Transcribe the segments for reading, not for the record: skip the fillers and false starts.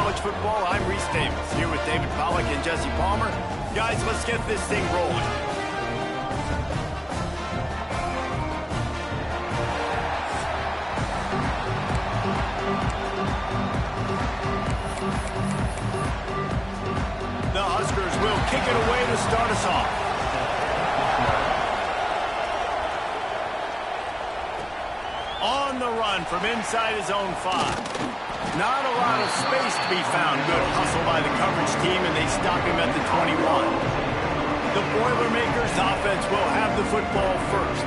college football. I'm Reese Davis, here with David Pollack and Jesse Palmer. Guys, let's get this thing rolling. The Huskers will kick it away to start us off. On the run from inside his own 5. Not a lot of space to be found. Good hustle by the coverage team, and they stop him at the 21. The Boilermakers offense will have the football first.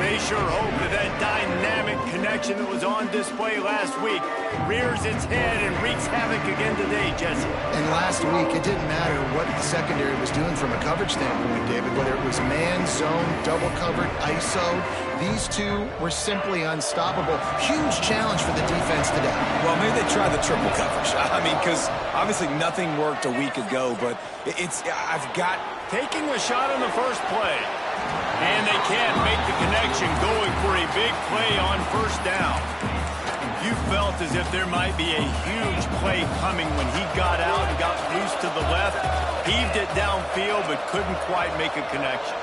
They sure hope that that dynamic connection that was on display last week rears its head and wreaks havoc again today, Jesse. And last week, it didn't matter what the secondary was doing from a coverage standpoint, David, whether it was man, zone, double covered, ISO. These two were simply unstoppable. Huge challenge for the defense today. Well, maybe they tried the triple coverage. I mean, because obviously nothing worked a week ago, but I've got... Taking a shot on the first play. And they can't make the connection, going for a big play on first down. You felt as if there might be a huge play coming when he got out and got loose to the left, heaved it downfield, but couldn't quite make a connection.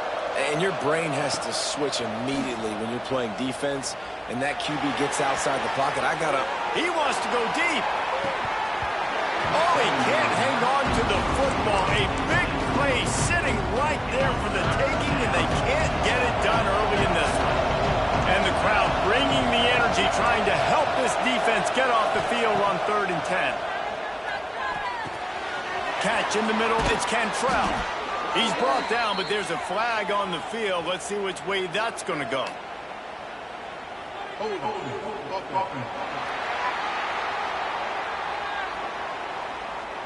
And your brain has to switch immediately when you're playing defense, and that QB gets outside the pocket. He wants to go deep. Oh, he can't hang on to the football. A big play sitting right there for the taking, and they can't get it done early in this one. And the crowd bringing the energy, trying to help this defense get off the field on 3rd and 10. Catch in the middle, it's Cantrell. He's brought down, but there's a flag on the field. Let's see which way that's going to go.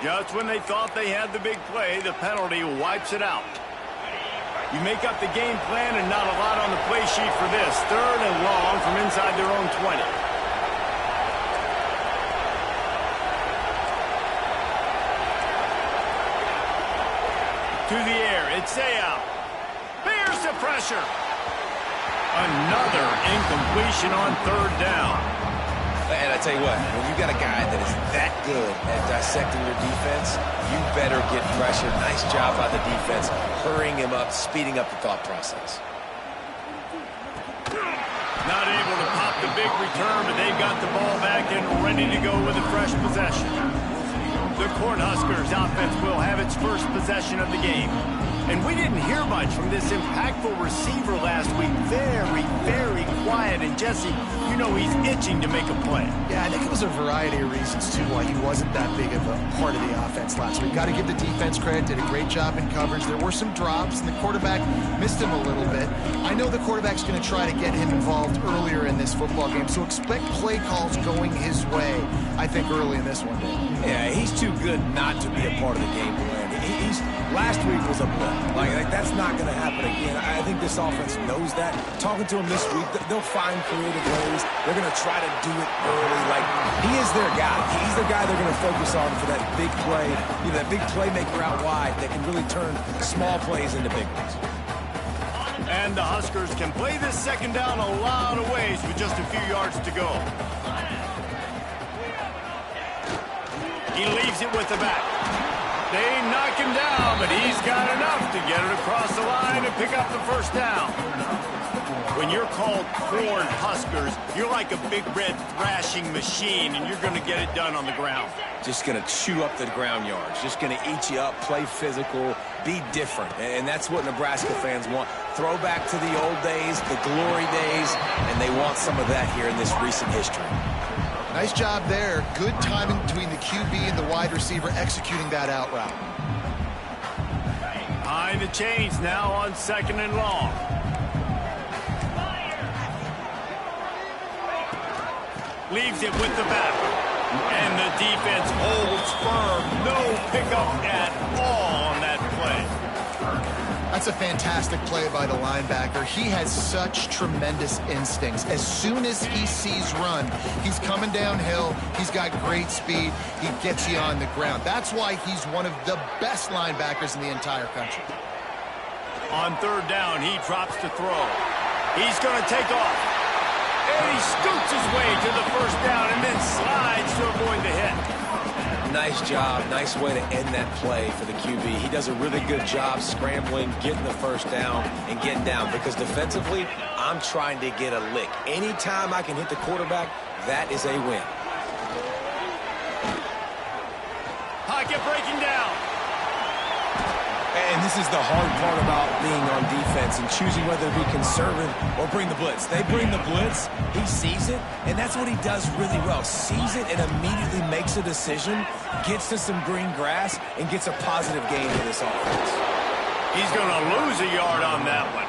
Just when they thought they had the big play, the penalty wipes it out. You make up the game plan and not a lot on the play sheet for this. 3rd and long from inside their own 20. To the air, it's out. Bears the pressure. Another incompletion on 3rd down. And I tell you what, when you got a guy that is that good at dissecting your defense, you better get pressure. Nice job by the defense, hurrying him up, speeding up the thought process. Not able to pop the big return, but they've got the ball back and ready to go with a fresh possession. The Cornhuskers offense will have its first possession of the game. And we didn't hear much from this impactful receiver last week. Very, very quiet. And Jesse, you know he's itching to make a play. Yeah, I think it was a variety of reasons, too, why he wasn't that big of a part of the offense last week. Got to give the defense credit. Did a great job in coverage. There were some drops, and the quarterback missed him a little bit. I know the quarterback's going to try to get him involved earlier in this football game, so expect play calls going his way, I think, early in this one, Dave. Yeah, he's too good not to be a part of the game plan. Last week was a blip. Like that's not going to happen again. I think this offense knows that. Talking to him this week, they'll find creative ways. They're going to try to do it early. Like, he is their guy. He's the guy they're going to focus on for that big play. You know, that big playmaker out wide that can really turn small plays into big ones. And the Huskers can play this 2nd down a lot of ways with just a few yards to go. He leaves it with the back. They knock him down, but he's got enough to get it across the line and pick up the first down. When you're called Corn Huskers, you're like a big red thrashing machine, and you're going to get it done on the ground. Just going to chew up the ground yards. Just going to eat you up, play physical, be different. And that's what Nebraska fans want. Throwback to the old days, the glory days, and they want some of that here in this recent history. Nice job there. Good timing between the QB and the wide receiver executing that out route. Behind the chains now on 2nd and long. Leaves it with the back. And the defense holds firm. No pickup at all on that play. That's a fantastic play by the linebacker. He has such tremendous instincts. As soon as he sees run, he's coming downhill. He's got great speed. He gets you on the ground. That's why he's one of the best linebackers in the entire country. On 3rd down, he drops to throw. He's going to take off. And he scoots his way to the first down and then slides to avoid the hit. nice job, nice way to end that play for the QB. He does a really good job scrambling, getting the first down, and getting down. Because defensively, I'm trying to get a lick. Anytime I can hit the quarterback, that is a win. Pocket breaking down. And this is the hard part about being on defense and choosing whether to be conservative or bring the blitz. They bring the blitz, he sees it, and that's what he does really well. Sees it and immediately makes a decision, gets to some green grass, and gets a positive gain to this offense. He's going to lose a yard on that one.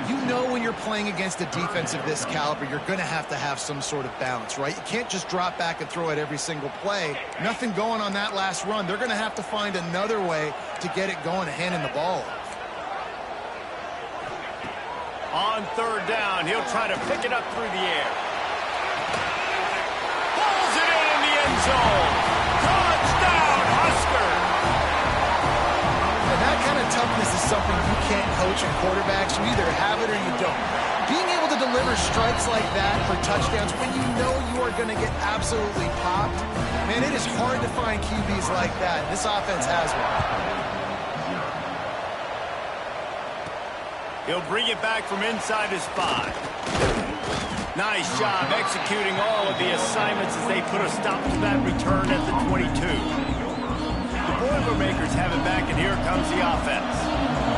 You know when you're playing against a defense of this caliber, you're going to have some sort of balance, right? You can't just drop back and throw it every single play. Nothing going on that last run. They're going to have to find another way to get it going and handing the ball off. On third down, he'll try to pick it up through the air. Pulls it in the end zone. Touchdown, Huskers! And that kind of toughness is something you can't coach in quarterbacks. You either have it or you don't. Being able to deliver strikes like that for touchdowns when you know you are going to get absolutely popped, man, it is hard to find QBs like that. This offense has one. He'll bring it back from inside his 5. Nice job executing all of the assignments as they put a stop to that return at the 22. The Boilermakers have it back, and here comes the offense.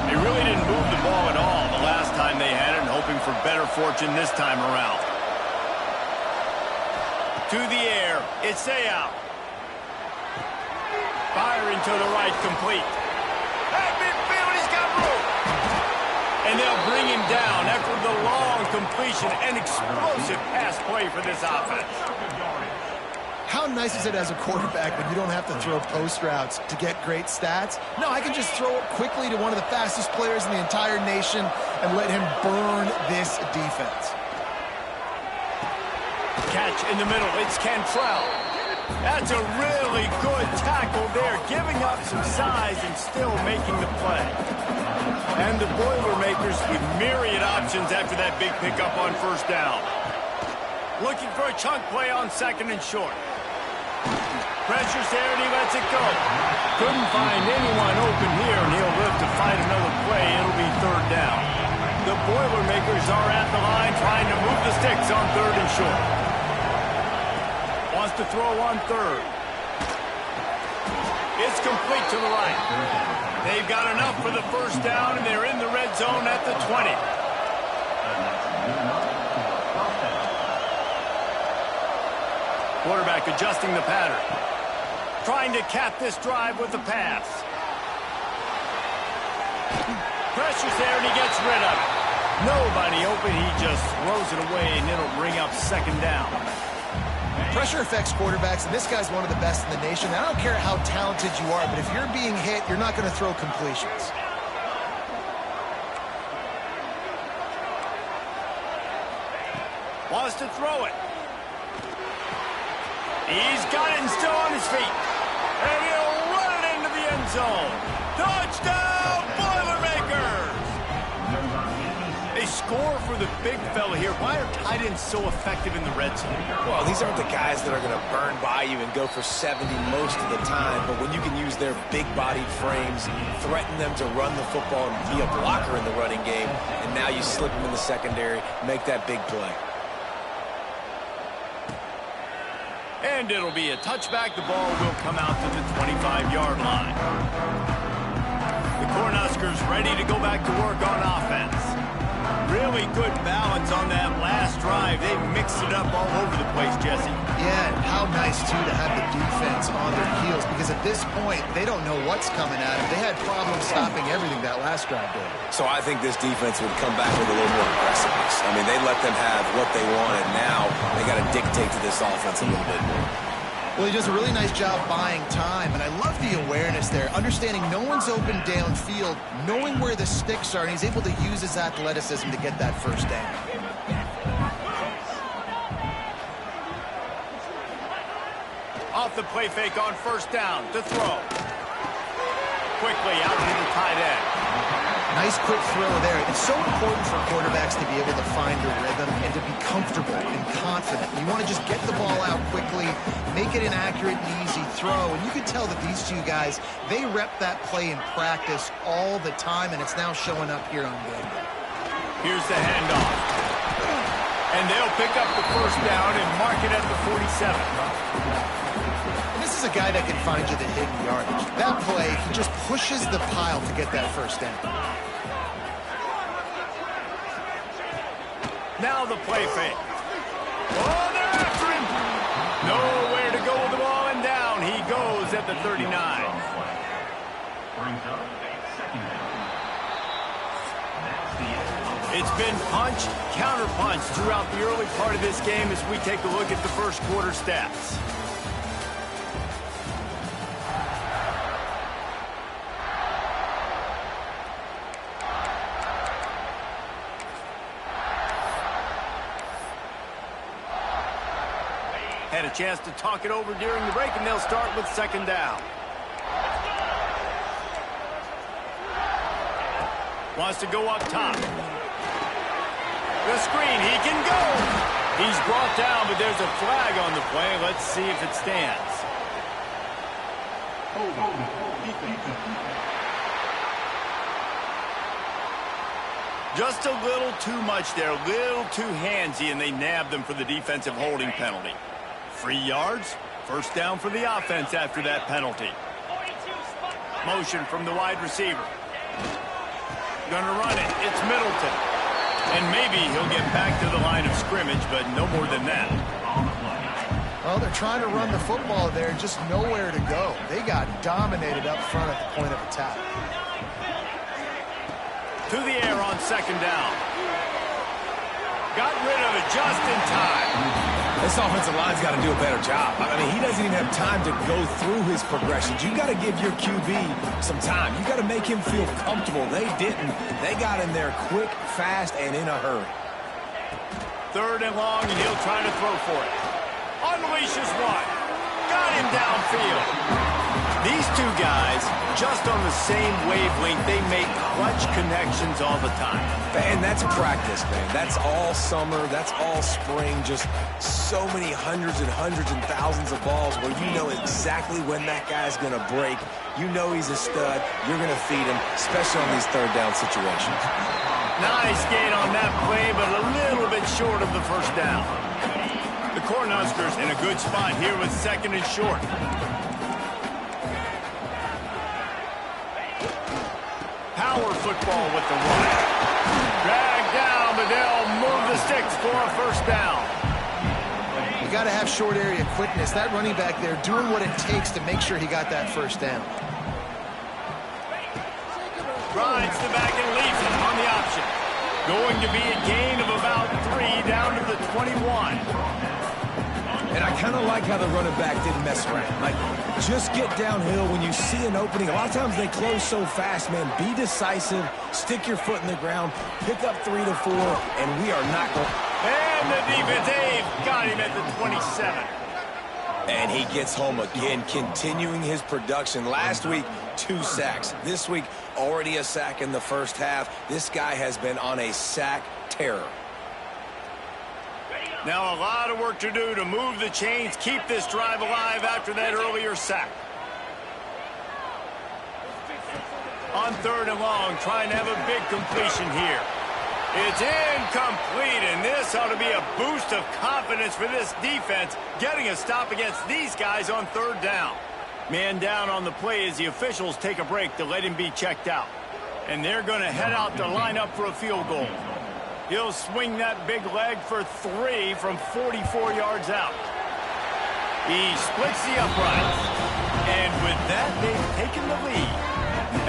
They really didn't move the ball at all the last time they had it, and hoping for better fortune this time around. To the air, it's out. Firing to the right, complete. At midfield, he's got room. And they'll bring him down after the long completion and explosive pass play for this offense. How nice is it as a quarterback when you don't have to throw post routes to get great stats? No, I can just throw it quickly to one of the fastest players in the entire nation and let him burn this defense. Catch in the middle, it's Cantrell. That's a really good tackle there, giving up some size and still making the play. And the Boilermakers with myriad options after that big pickup on first down. Looking for a chunk play on second and short. Pressure's there and he lets it go. Couldn't find anyone open here, and he'll live to fight another play. It'll be third down. The Boilermakers are at the line trying to move the sticks on third and short. Wants to throw on third. It's complete to the right. They've got enough for the first down, and they're in the red zone at the 20. Quarterback adjusting the pattern. Trying to cap this drive with the pass. Pressure's there, and he gets rid of it. Nobody open. He just throws it away, and it'll bring up second down. Pressure affects quarterbacks, and this guy's one of the best in the nation. I don't care how talented you are, but if you're being hit, you're not going to throw completions. Wants to throw it. He's got it and still on his feet. And he'll run it into the end zone. Touchdown, Boilermakers! They score for the big fella here. Why are tight ends so effective in the red zone? Well, these aren't the guys that are going to burn by you and go for 70 most of the time, but when you can use their big-bodied frames, threaten them to run the football and be a blocker in the running game, and now you slip them in the secondary, make that big play. And it'll be a touchback. The ball will come out to the 25-yard line. The Cornhuskers ready to go back to work on offense. Really good balance on that last drive. They mixed it up all over the place, Jesse. Yeah, and how nice, too, to have the defense on their heels, because at this point, they don't know what's coming at them. They had problems stopping everything that last drive did. So I think this defense would come back with a little more aggressiveness. I mean, they let them have what they wanted. Now they got to dictate to this offense a little bit more. Well, he does a really nice job buying time, and I love the awareness there, understanding no one's open downfield, knowing where the sticks are, and he's able to use his athleticism to get that first down. Off the play fake on first down to throw. Quickly out to the tight end. Nice quick throw there. It's so important for quarterbacks to be able to find a rhythm and to be comfortable and confident. You want to just get the ball out quickly, make make it an accurate and easy throw. And you can tell that these two guys, they rep that play in practice all the time, and it's now showing up here on game day. Here's the handoff. And they'll pick up the first down and mark it at the 47. And this is a guy that can find you the hidden yardage. That play, he just pushes the pile to get that first down. Now the play fake. Oh, they're after him. Nowhere to go with the ball, and down he goes at the 39. It's been punch, counter-punch throughout the early part of this game as we take a look at the first quarter stats. Had a chance to talk it over during the break, and they'll start with second down. Wants to go up top. The screen, he can go. He's brought down, but there's a flag on the play. Let's see if it stands. Just a little too much there, a little too handsy, and they nabbed them for the defensive holding penalty. 3 yards, first down for the offense after that penalty. Motion from the wide receiver. Gonna run it. It's Middleton. And maybe he'll get back to the line of scrimmage, but no more than that. Well, they're trying to run the football there, just nowhere to go. They got dominated up front at the point of attack. To the air on second down. Got rid of it just in time. This offensive line's got to do a better job. I mean, he doesn't even have time to go through his progressions. You got to give your QB some time. You got to make him feel comfortable. They didn't. They got in there quick, fast, and in a hurry. Third and long, and he'll try to throw for it. Unleashes one. Got him downfield. These two guys, just on the same wavelength, they make clutch connections all the time. And that's practice, man. That's all summer. That's all spring. Just so many hundreds and thousands of balls where you know exactly when that guy's going to break. You know he's a stud. You're going to feed him, especially on these third down situations. Nice gain on that play, but a little bit short of the first down. The Cornhuskers in a good spot here with second and short. Power football with the run. Dragged down, but they'll move the sticks for a first down. You got to have short area quickness. That running back there doing what it takes to make sure he got that first down. Rides the back and leaves it on the option. Going to be a gain of about 3 down to the 21. And I kind of like how the running back didn't mess around. Like, just get downhill when you see an opening. A lot of times they close so fast, man. Be decisive. Stick your foot in the ground. Pick up 3 to 4, and we are not going. And the defense, Dave, got him at the 27. And he gets home again, continuing his production. Last week, 2 sacks. This week, already a sack in the first half. This guy has been on a sack terror. Now a lot of work to do to move the chains, keep this drive alive after that earlier sack. On third and long, trying to have a big completion here. It's incomplete, and this ought to be a boost of confidence for this defense, getting a stop against these guys on third down. Man down on the play as the officials take a break to let him be checked out. And they're going to head out to line up for a field goal. He'll swing that big leg for 3 from 44 yards out. He splits the uprights. And with that, they've taken the lead.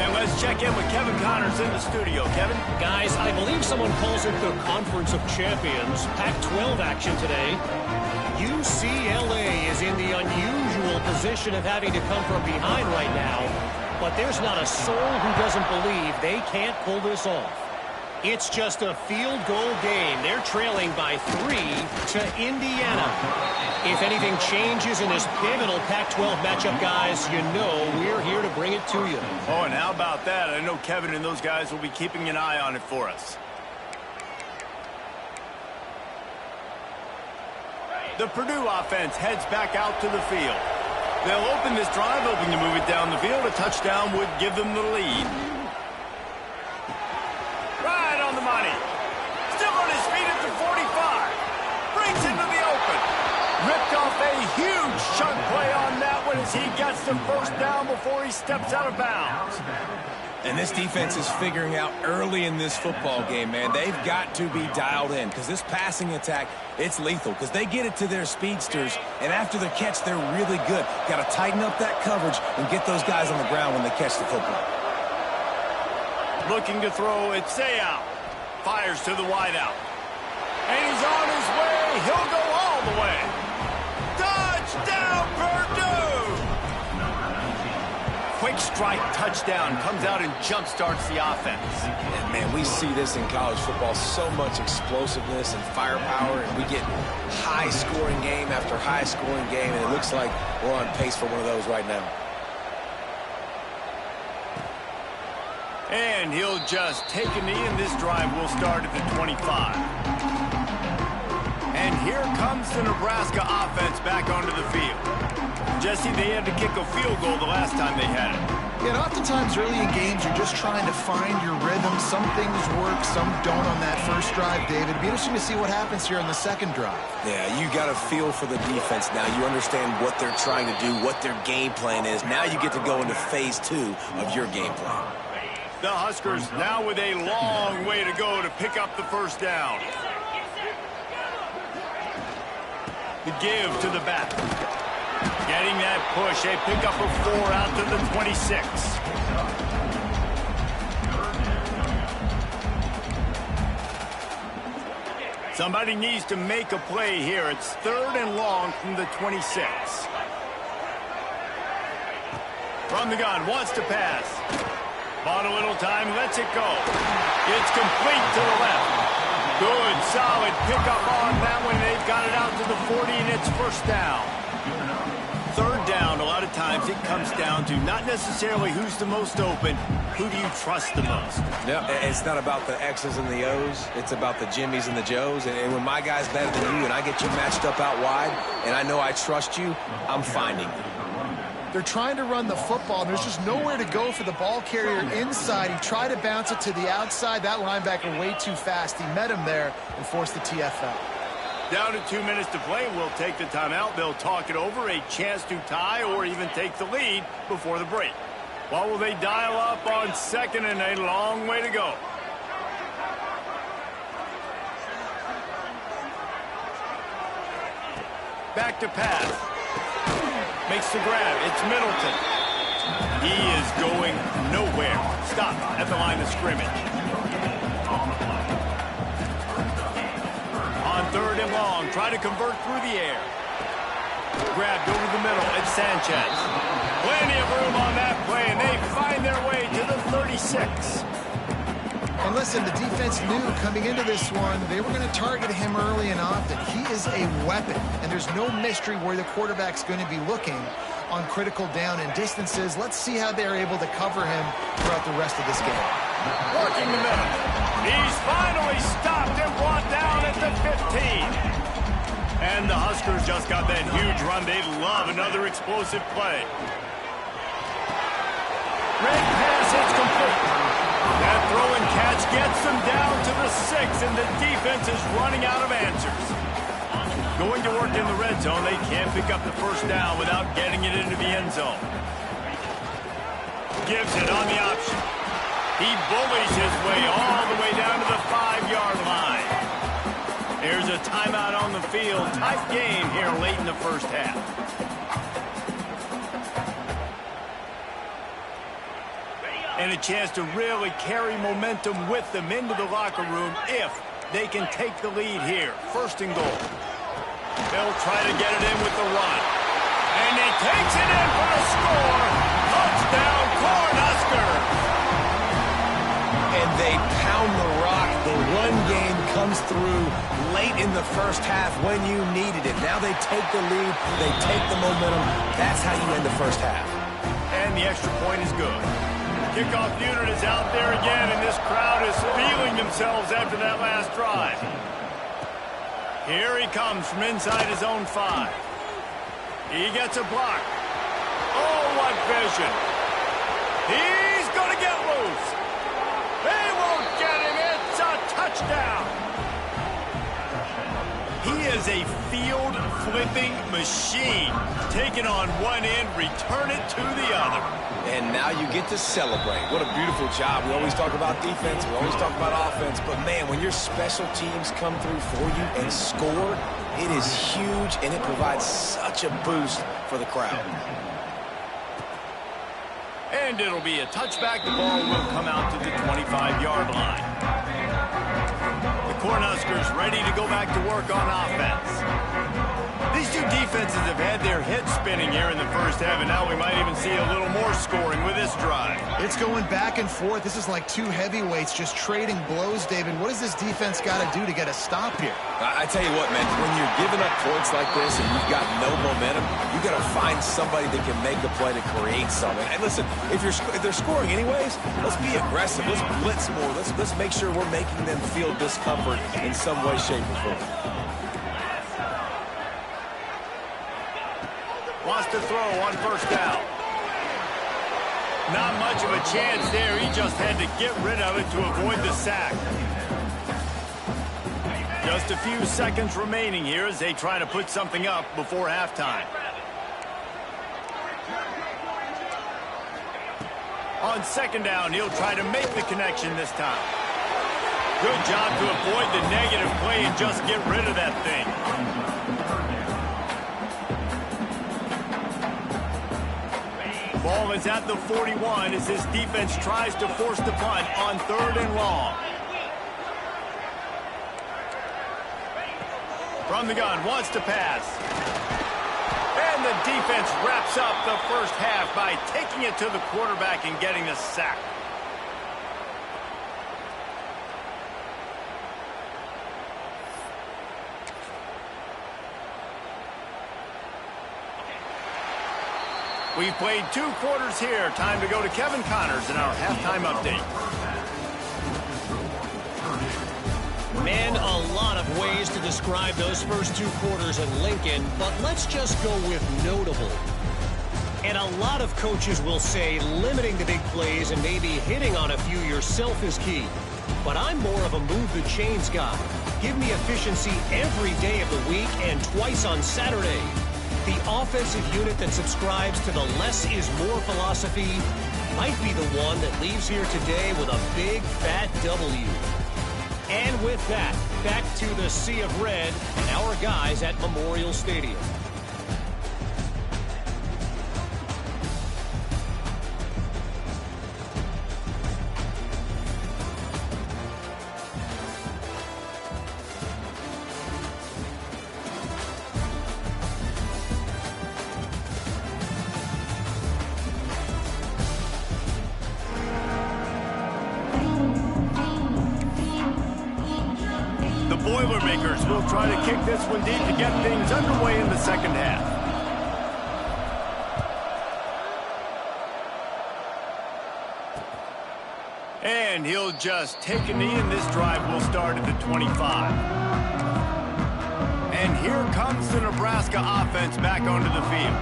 And let's check in with Kevin Connors in the studio. Kevin? Guys, I believe someone calls it the Conference of Champions. Pac-12 action today. UCLA is in the unusual position of having to come from behind right now. But there's not a soul who doesn't believe they can't pull this off. It's just a field goal game. They're trailing by 3 to Indiana. If anything changes in this pivotal Pac-12 matchup, guys, you know we're here to bring it to you. Oh, and how about that? I know Kevin and those guys will be keeping an eye on it for us. The Purdue offense heads back out to the field. They'll open this drive, hoping to move it down the field. A touchdown would give them the lead. Right on the money. Still on his feet at the 45. Brings into the open. Ripped off a huge chunk play on that one as he gets the first down before he steps out of bounds. And this defense is figuring out early in this football game, man. They've got to be dialed in because this passing attack, it's lethal because they get it to their speedsters, and after the catch, they're really good. Got to tighten up that coverage and get those guys on the ground when they catch the football. Looking to throw, it's out. Fires to the wideout. And he's on his way. He'll go all the way. Touchdown, Purdue! Quick strike touchdown comes out and jump-starts the offense. And, man, we see this in college football, so much explosiveness and firepower, and we get high-scoring game after high-scoring game, and it looks like we're on pace for one of those right now. And he'll just take a knee, and this drive will start at the 25. And here comes the Nebraska offense back onto the field. Jesse, they had to kick a field goal the last time they had it. Yeah, and oftentimes early in games, you're just trying to find your rhythm. Some things work, some don't on that first drive, David. It'd be interesting to see what happens here on the second drive. Yeah, you got to feel for the defense now. You understand what they're trying to do, what their game plan is. Now you get to go into phase 2 of your game plan. The Huskers now with a long way to go to pick up the first down. The give to the back. Getting that push, a pickup of 4 out to the 26. Somebody needs to make a play here. It's 3rd and long from the 26. From the gun, wants to pass. Bought a little time, lets it go. It's complete to the left. Good, solid pickup on that one. They've got it out to the 40, and it's first down. 3rd down, a lot of times it comes down to not necessarily who's the most open, who do you trust the most? Yeah, it's not about the X's and the O's. It's about the Jimmies and the Joes. And when my guy's better than you and I get you matched up out wide and I know I trust you, I'm finding you. They're trying to run the football, and there's just nowhere to go for the ball carrier inside. He tried to bounce it to the outside. That linebacker way too fast. He met him there and forced the TFL. Down to 2 minutes to play. We'll take the timeout. They'll talk it over. A chance to tie or even take the lead before the break. What will they dial up on 2nd and a long way to go? Back to pass. Makes the grab. It's Middleton. He is going nowhere. Stop at the line of scrimmage. On 3rd and long, try to convert through the air. Grabbed over the middle, it's Sanchez. Plenty of room on that play, and they find their way to the 36. And listen, the defense knew coming into this one, they were going to target him early and often. He is a weapon, and there's no mystery where the quarterback's going to be looking on critical down and distances. Let's see how they're able to cover him throughout the rest of this game. Working the middle. He's finally stopped and brought down at the 15. And the Huskers just got that huge run. They love another explosive play. Red pass, it's complete. That throw and catch gets them down to the 6, and the defense is running out of answers. Going to work in the red zone, they can't pick up the first down without getting it into the end zone. Gives it on the option. He bullies his way all the way down to the 5-yard line. There's a timeout on the field. Tight game here late in the first half. And a chance to really carry momentum with them into the locker room if they can take the lead here. 1st and goal. They'll try to get it in with the run. And he takes it in for a score. Touchdown, Cornhuskers. And they pound the rock. The run game comes through late in the first half when you needed it. Now they take the lead. They take the momentum. That's how you end the first half. And the extra point is good. Kickoff unit is out there again, and this crowd is feeling themselves after that last drive. Here he comes from inside his own 5. He gets a block. Oh, what vision. He's going to get loose. They won't get him. It's a touchdown. He is a field-flipping machine. Taking on one end, return it to the other. And now you get to celebrate. What a beautiful job. We always talk about defense. We always talk about offense. But, man, when your special teams come through for you and score, it is huge, and it provides such a boost for the crowd. And it'll be a touchback. The ball will come out to the 25-yard line. The Cornhuskers ready to go back to work on offense. These two defenses have had their heads spinning here in the first half, and now we might even see a little more scoring with this drive. It's going back and forth. This is like two heavyweights just trading blows, David. What does this defense got to do to get a stop here? I tell you what, man, when you're giving up points like this and you've got no momentum, you got to find somebody that can make a play to create something. And listen, if they're scoring anyways, let's be aggressive. Let's blitz more. Let's make sure we're making them feel discomfort in some way, shape, or form. Wants to throw on first down. Not much of a chance there. He just had to get rid of it to avoid the sack. Just a few seconds remaining here as they try to put something up before halftime. On second down, he'll try to make the connection this time. Good job to avoid the negative play and just get rid of that thing. Ball is at the 41 as his defense tries to force the punt on 3rd and long. From the gun, wants to pass. And the defense wraps up the first half by taking it to the quarterback and getting a sack. We've played 2 quarters here. Time to go to Kevin Connors in our halftime update. Man, a lot of ways to describe those first 2 quarters in Lincoln, but let's just go with notable. And a lot of coaches will say limiting the big plays and maybe hitting on a few yourself is key. But I'm more of a move the chains guy. Give me efficiency every day of the week and twice on Saturday. The offensive unit that subscribes to the less is more philosophy might be the one that leaves here today with a big, fat W. And with that, back to the Sea of Red and our guys at Memorial Stadium. Boilermakers will try to kick this one deep to get things underway in the second half. And he'll just take a knee, and this drive will start at the 25. And here comes the Nebraska offense back onto the field.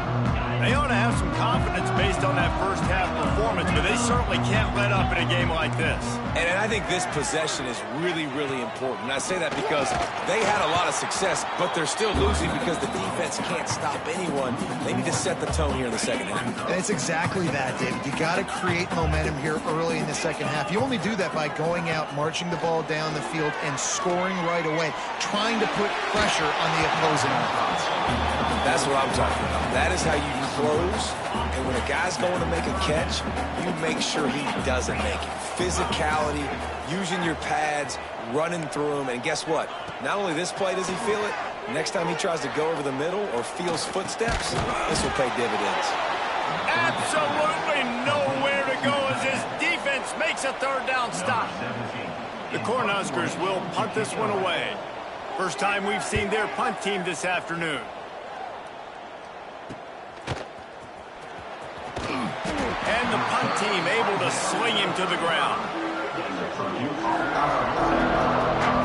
They ought to have some confidence based on that first half performance, but they certainly can't let up in a game like this. And I think this possession is really, really important. And I say that because they had a lot of success, but they're still losing because the defense can't stop anyone. They need to set the tone here in the second half. And it's exactly that, David. You got to create momentum here early in the second half. You only do that by going out, marching the ball down the field, and scoring right away, trying to put pressure on the opposing offense. That's what I'm talking about. That is how you close, and when a guy's going to make a catch, you make sure he doesn't make it. Physicality, using your pads, running through them, and guess what? Not only this play does he feel it, next time he tries to go over the middle or feels footsteps, this will pay dividends. Absolutely nowhere to go as his defense makes a 3rd down stop. The Cornhuskers will punt this one away. First time we've seen their punt team this afternoon. And the punt team able to sling him to the ground.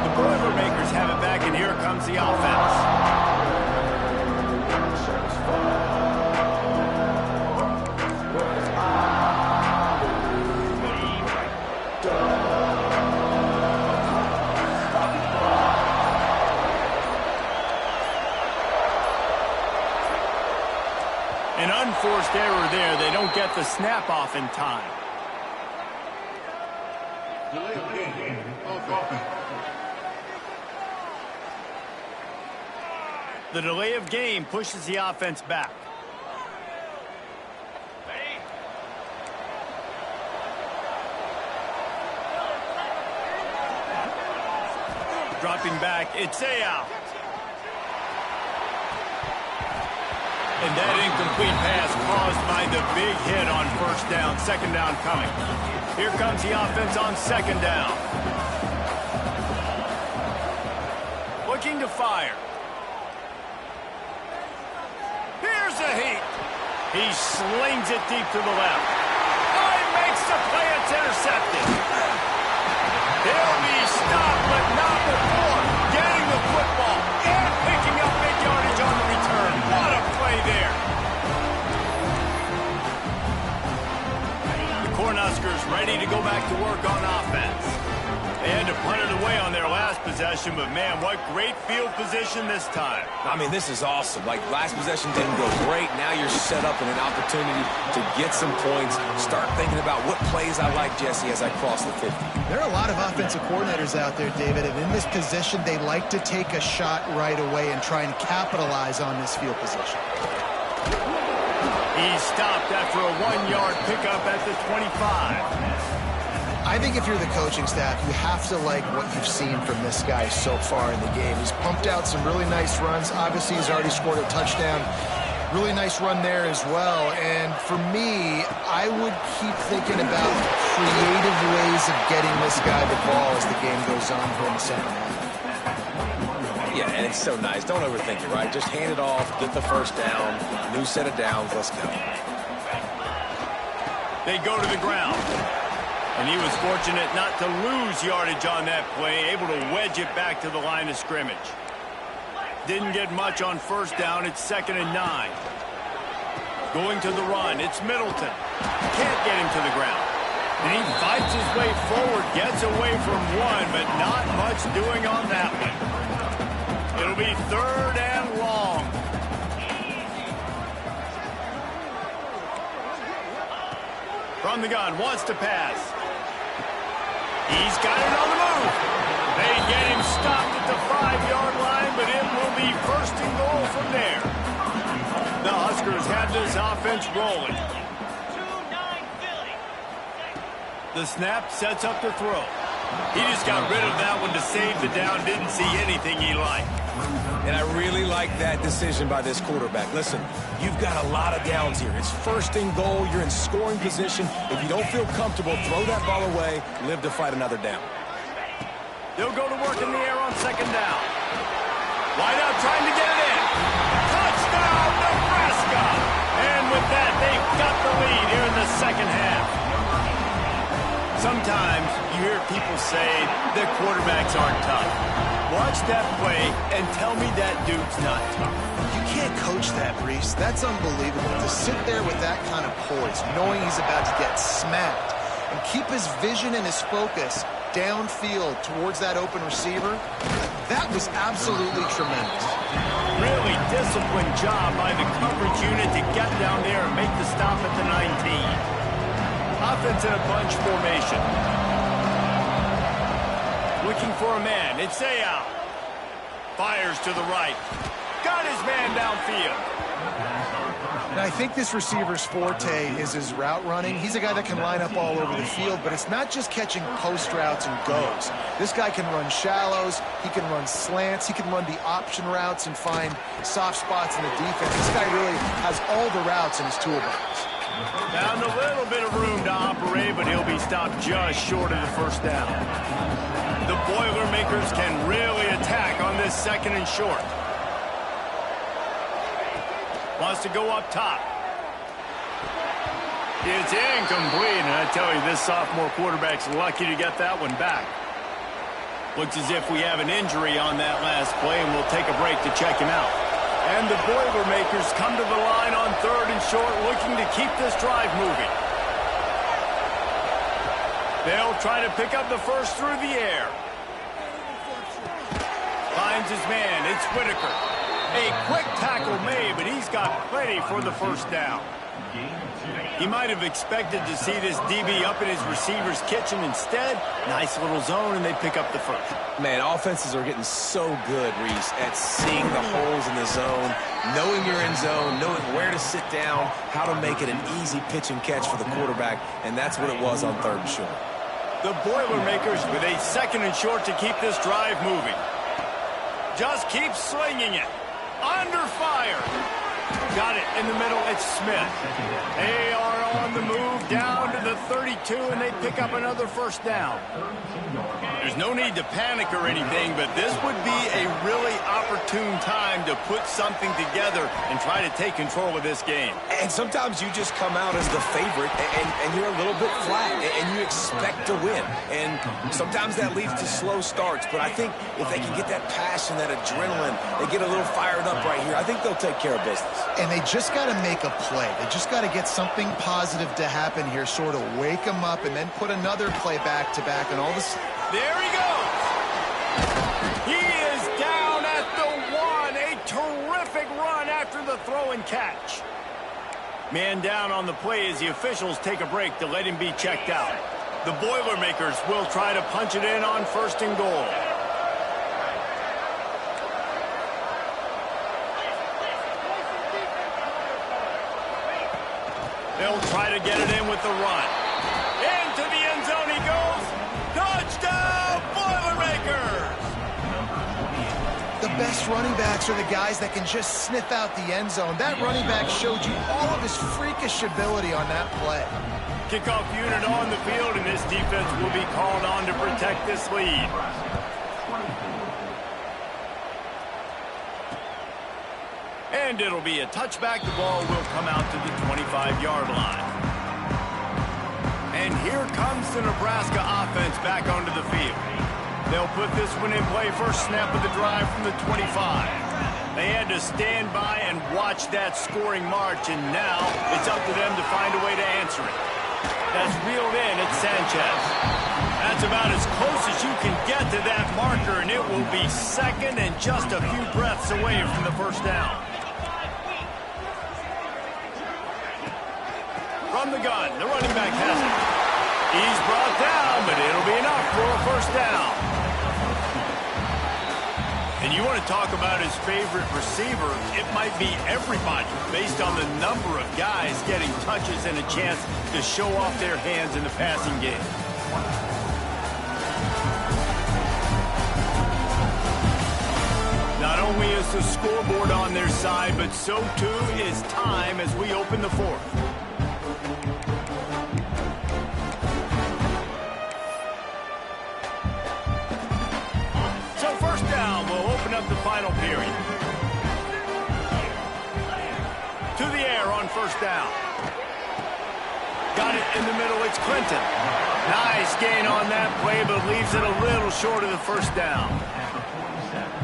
The Boilermakers have it back, and here comes comes the offense. An unforced error there. They don't get the snap off in time. The delay of game pushes the offense back. Dropping back, it's out. And that incomplete pass caused by the big hit on first down. Second down coming. Here comes the offense on second down. Looking to fire. Here's a heat. He slings it deep to the left. Oh, he makes the play. It's intercepted. He'll be stopped, but not before getting the football and picking up big yardage on the return. What a play there. The Cornhuskers ready to go back to work on offense. They had to punt it away on their last possession, but man, what great field position this time. I mean, this is awesome. Like, last possession didn't go great. Now you're set up in an opportunity to get some points. Start thinking about what plays I like, Jesse, as I cross the 50. There are a lot of offensive coordinators out there, David, and in this position, they like to take a shot right away and try and capitalize on this field position. He stopped after a 1-yard pickup at the 25. I think if you're the coaching staff, you have to like what you've seen from this guy so far in the game. He's pumped out some really nice runs. Obviously, he's already scored a touchdown. Really nice run there as well. And for me, I would keep thinking about creative ways of getting this guy the ball as the game goes on here in the second half. Yeah, and it's so nice. Don't overthink it, right? Just hand it off, get the first down, new set of downs, let's go. They go to the ground. And he was fortunate not to lose yardage on that play, able to wedge it back to the line of scrimmage. Didn't get much on first down. It's 2nd and 9. Going to the run. It's Middleton. Can't get him to the ground. And he fights his way forward, gets away from one, but not much doing on that one. It'll be 3rd and long. From the gun, wants to pass. He's got it on the move. They get him stopped at the 5-yard line, but it will be 1st and goal from there. The Huskers have this offense rolling. The snap sets up the throw. He just got rid of that one to save the down. Didn't see anything he liked. And I really like that decision by this quarterback. Listen, you've got a lot of downs here. It's 1st and goal. You're in scoring position. If you don't feel comfortable, throw that ball away. Live to fight another down. They'll go to work in the air on 2nd down. Wide out trying to get it in. Touchdown, Nebraska! And with that, they've got the lead here in the second half. Sometimes you hear people say that quarterbacks aren't tough. Watch that play and tell me that dude's not tough. You can't coach that, Reese. That's unbelievable. To sit there with that kind of poise, knowing he's about to get smacked, and keep his vision and his focus downfield towards that open receiver, that was absolutely tremendous. Really disciplined job by the coverage unit to get down there and make the stop at the 19. Offense in a bunch formation. Looking for a man. It's out. Fires to the right. Got his man downfield. And I think this receiver's forte is his route running. He's a guy that can line up all over the field, but it's not just catching post routes and goes. This guy can run shallows. He can run slants. He can run the option routes and find soft spots in the defense. This guy really has all the routes in his toolbox. Found a little bit of room to operate, but he'll be stopped just short of the 1st down. The Boilermakers can really attack on this 2nd and short. Wants to go up top. It's incomplete, and I tell you, this sophomore quarterback's lucky to get that one back. Looks as if we have an injury on that last play, and we'll take a break to check him out. And the Boilermakers come to the line on 3rd and short, looking to keep this drive moving. They'll try to pick up the first through the air. Finds his man. It's Whitaker. A quick tackle made, but he's got plenty for the first down. He might have expected to see this DB up in his receiver's kitchen. Instead, nice little zone, and they pick up the first. Man, offenses are getting so good, Reese, at seeing the holes in the zone, knowing you're in zone, knowing where to sit down, how to make it an easy pitch and catch for the quarterback, and that's what it was on 3rd and short. The Boilermakers with a 2nd and short to keep this drive moving. Just keep slinging it. Under fire. Got it in the middle. It's Smith. They are on the move down to the 32, and they pick up another first down. There's no need to panic or anything, but this would be a really opportune time to put something together and try to take control of this game. And sometimes you just come out as the favorite, and you're a little bit flat, and you expect to win. And sometimes that leads to slow starts, but I think if they can get that passion, that adrenaline, they get a little fired up right here, I think they'll take care of business. And they just got to make a play. They just got to get something positive to happen here, sort of wake them up, and then put another play back-to-back, and all this. There he goes. He is down at the 1. A terrific run after the throw and catch. Man down on the play as the officials take a break to let him be checked out. The Boilermakers will try to punch it in on 1st and goal. They'll try to get it in with the run. Into the end zone he goes. Touchdown, Boilermakers! The best running backs are the guys that can just sniff out the end zone. That running back showed you all of his freakish ability on that play. Kickoff unit on the field, and this defense will be called on to protect this lead. And it'll be a touchback. The ball will come out to the 25-yard line. And here comes the Nebraska offense back onto the field. They'll put this one in play. First snap of the drive from the 25. They had to stand by and watch that scoring march, and now it's up to them to find a way to answer it. That's reeled in. It's Sanchez. That's about as close as you can get to that marker, and it will be 2nd and just a few breaths away from the first down. From the gun, the running back has it. He's brought down, but it'll be enough for a first down. And you want to talk about his favorite receiver, it might be everybody based on the number of guys getting touches and a chance to show off their hands in the passing game. Not only is the scoreboard on their side, but so too is time as we open the 4th. The final period. To the air on first down. Got it in the middle. It's Clinton. Nice gain on that play, but leaves it a little short of the first down.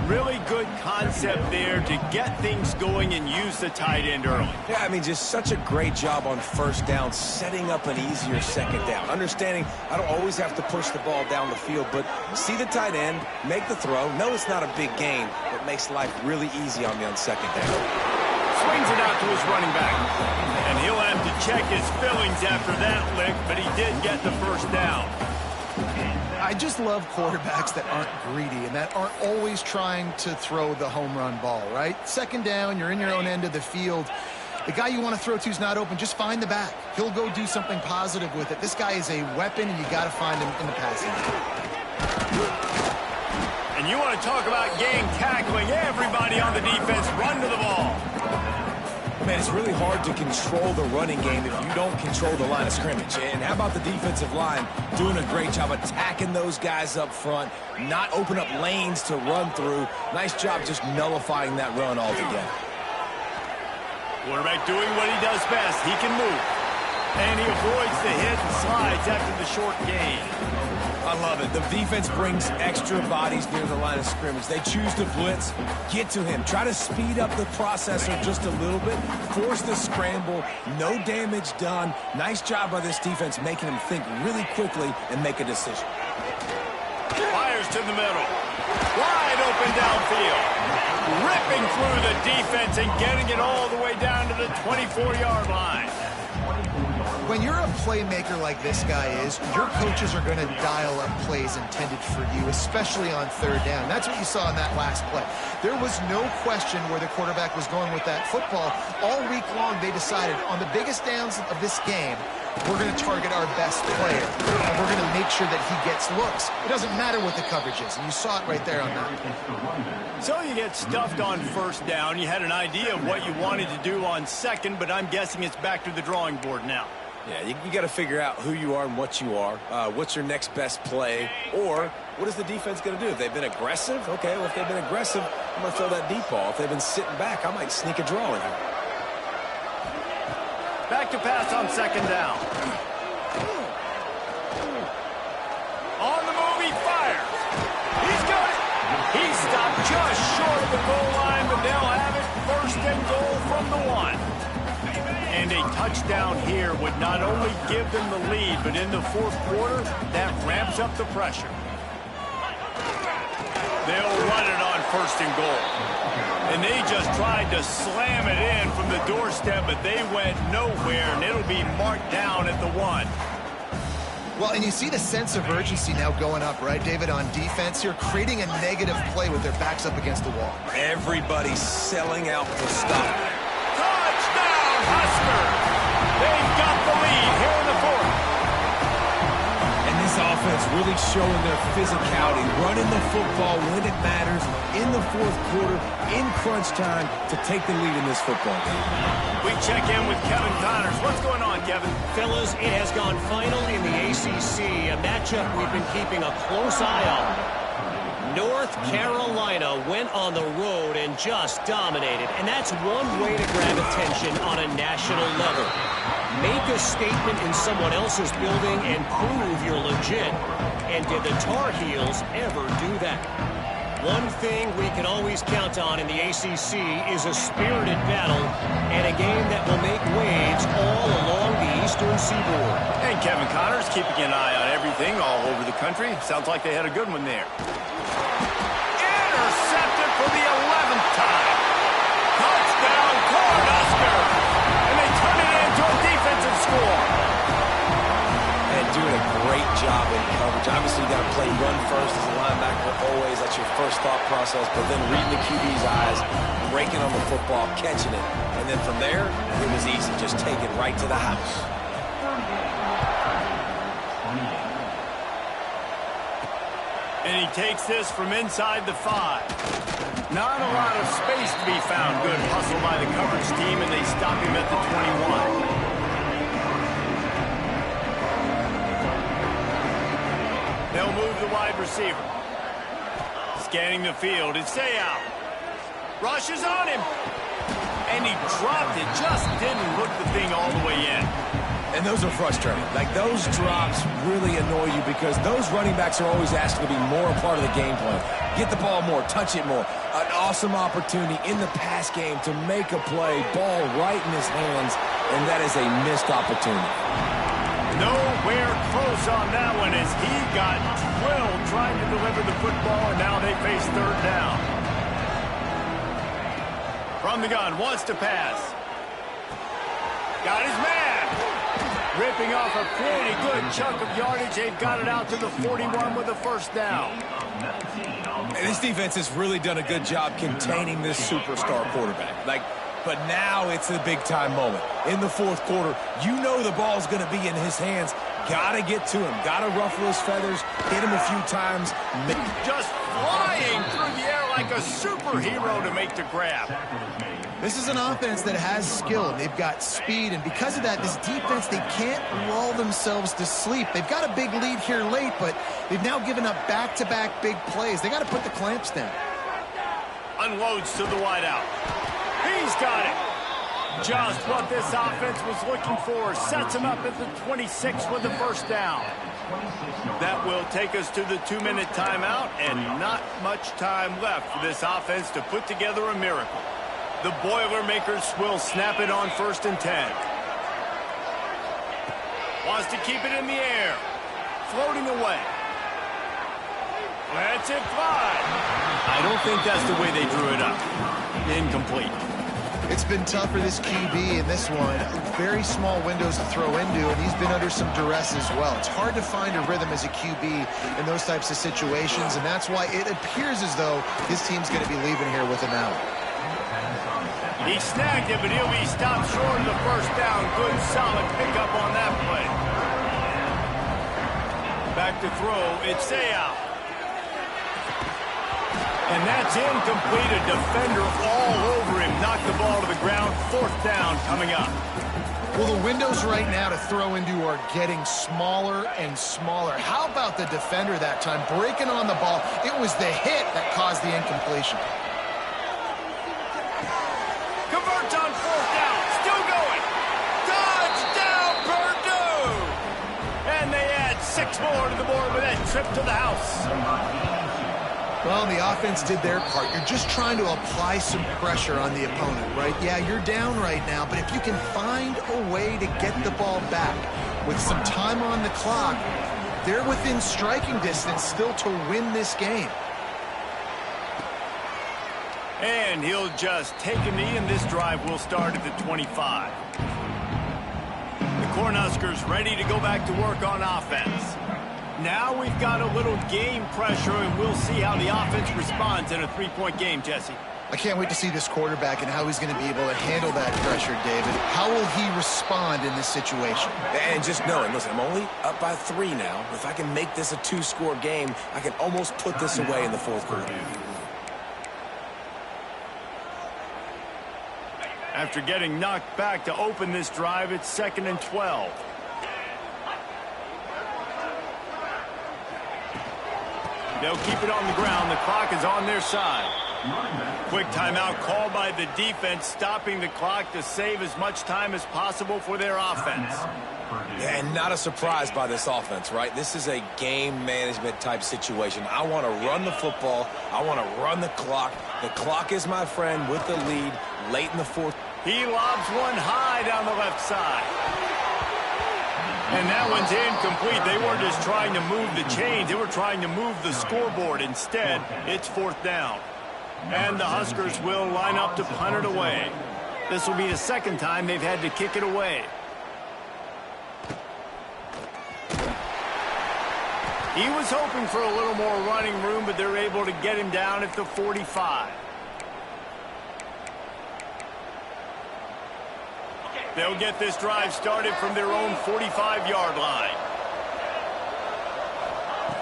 Really good concept there to get things going and use the tight end early. Yeah, I mean, just such a great job on first down, setting up an easier second down. Understanding I don't always have to push the ball down the field, but see the tight end, make the throw. No, it's not a big gain, but makes life really easy on me on second down. Swings it out to his running back. And he'll have to check his fillings after that lick, but he did get the first down. I just love quarterbacks that aren't greedy and that aren't always trying to throw the home run ball, right? 2nd down, you're in your own end of the field. The guy you want to throw to is not open. Just find the back. He'll go do something positive with it. This guy is a weapon, and you got to find him in the passing game. And you want to talk about gang tackling. Everybody on the defense run to the ball. Man, it's really hard to control the running game if you don't control the line of scrimmage. And how about the defensive line doing a great job attacking those guys up front, not open up lanes to run through. Nice job just nullifying that run altogether. Quarterback doing what he does best. He can move. And he avoids the hit and slides after the short gain. I love it. The defense brings extra bodies near the line of scrimmage. They choose to blitz, get to him, try to speed up the processor just a little bit, force the scramble, no damage done. Nice job by this defense making him think really quickly and make a decision. Fires to the middle. Wide open downfield. Ripping through the defense and getting it all the way down to the 24-yard line. When you're a playmaker like this guy is, your coaches are going to dial up plays intended for you, especially on third down. That's what you saw in that last play. There was no question where the quarterback was going with that football. All week long, they decided on the biggest downs of this game, we're going to target our best player, and we're going to make sure that he gets looks. It doesn't matter what the coverage is, and you saw it right there on that. So you get stuffed on first down. You had an idea of what you wanted to do on second, but I'm guessing it's back to the drawing board now. Yeah, you got to figure out who you are and what you are. What's your next best play? Or what is the defense going to do? If they've been aggressive, okay, well, if they've been aggressive, I'm going to throw that deep ball. If they've been sitting back, I might sneak a draw in here. Back to pass on second down. On the move, he fires. He's got it. He stopped just short of the goal line, but they'll have it first and goal from the 1. And a touchdown here would not only give them the lead, but in the fourth quarter, that ramps up the pressure. They'll run it on first and goal. And they just tried to slam it in from the doorstep, but they went nowhere, and it'll be marked down at the 1. Well, and you see the sense of urgency now going up, right, David, on defense here, creating a negative play with their backs up against the wall. Everybody's selling out to stop. Touchdown, Huskers! They've got the lead here in the fourth. And this offense really showing their physicality, running the football when it matters, in the fourth quarter, in crunch time, to take the lead in this football game. We check in with Kevin Connors. What's going on, Kevin? Fellas, it has gone final in the ACC, a matchup we've been keeping a close eye on. North Carolina went on the road and just dominated, and that's one way to grab attention on a national level. Make a statement in someone else's building and prove you're legit. And did the Tar Heels ever do that? One thing we can always count on in the ACC is a spirited battle and a game that will make waves all along the Eastern Seaboard. And Kevin Connors keeping an eye on everything all over the country. Sounds like they had a good one there. Intercepted for the 11th time. Touchdown, Cornhuskers. And they turn it into a defensive score. And doing a great job in coverage. Obviously, you got to play run first as a linebacker always. That's your first thought process. But then reading the QB's eyes, breaking on the football, catching it. And then from there, it was easy. Just take it right to the house. And he takes this from inside the 5. Not a lot of space to be found. Good hustle by the coverage team, and they stop him at the 21. They'll move the wide receiver. Scanning the field. It's out. Rushes on him. And he dropped it. Just didn't look the thing all the way in. And those are frustrating. Like, those drops really annoy you because those running backs are always asking to be more a part of the game plan. Get the ball more, touch it more. An awesome opportunity in the pass game to make a play, ball right in his hands, and that is a missed opportunity. Nowhere close on that one as he got drilled trying to deliver the football, and now they face third down. From the gun, wants to pass. Got his man. Ripping off a pretty good chunk of yardage. They've got it out to the 41 with a first down. And this defense has really done a good job containing this superstar quarterback. But now it's a big-time moment. In the fourth quarter, you know the ball's going to be in his hands. Got to get to him. Got to ruffle his feathers, hit him a few times. Just flying through the air like a superhero to make the grab. This is an offense that has skill. They've got speed, and because of that, this defense, they can't lull themselves to sleep. They've got a big lead here late, but they've now given up back-to-back big plays. They got to put the clamps down. Unloads to the wideout. He's got it. Just what this offense was looking for. Sets him up at the 26 with the first down. That will take us to the 2-minute timeout, and not much time left for this offense to put together a miracle. The Boilermakers will snap it on 1st and 10. Wants to keep it in the air. Floating away. Lets it fly. I don't think that's the way they drew it up. Incomplete. It's been tough for this QB in this one. Very small windows to throw into, and he's been under some duress as well. It's hard to find a rhythm as a QB in those types of situations, and that's why it appears as though his team's going to be leaving here with him out. He snagged it, but he'll be stopped short of the first down. Good, solid pickup on that play. Back to throw. It's out. And that's incomplete. A defender all over him. Knocked the ball to the ground. 4th down coming up. Well, the windows right now to throw into are getting smaller and smaller. How about the defender that time breaking on the ball? It was the hit that caused the incompletion. Converts on 4th down. Still going. Touchdown, Purdue! And they add 6 more to the board with that trip to the house. Well, the offense did their part. You're just trying to apply some pressure on the opponent, right? Yeah, you're down right now, but if you can find a way to get the ball back with some time on the clock, they're within striking distance still to win this game. And he'll just take a knee, and this drive will start at the 25. The Cornhuskers ready to go back to work on offense. Now we've got a little game pressure, and we'll see how the offense responds in a 3-point game, Jesse. I can't wait to see this quarterback and how he's going to be able to handle that pressure, David. How will he respond in this situation? And just knowing, listen, I'm only up by 3 now. If I can make this a 2-score game, I can almost put this away in the 4th quarter. After getting knocked back to open this drive, it's 2nd and 12. They'll keep it on the ground. The clock is on their side. Quick timeout called by the defense, stopping the clock to save as much time as possible for their offense. Yeah, and not a surprise by this offense, right? This is a game management type situation. I want to run the football. I want to run the clock. The clock is my friend with the lead late in the 4th. He lobs one high down the left side. And that one's incomplete. They weren't just trying to move the chains. They were trying to move the scoreboard. Instead, it's 4th down. And the Huskers will line up to punt it away. This will be the 2nd time they've had to kick it away. He was hoping for a little more running room, but they're able to get him down at the 45. They'll get this drive started from their own 45-yard line.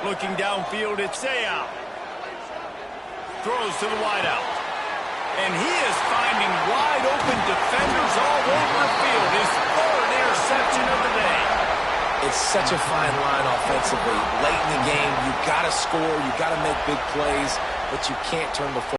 Looking downfield, it's out. Throws to the wideout. And he is finding wide-open defenders all over the field. His 3rd interception of the day. It's such a fine line offensively. Late in the game, you've got to score, you've got to make big plays, but you can't turn the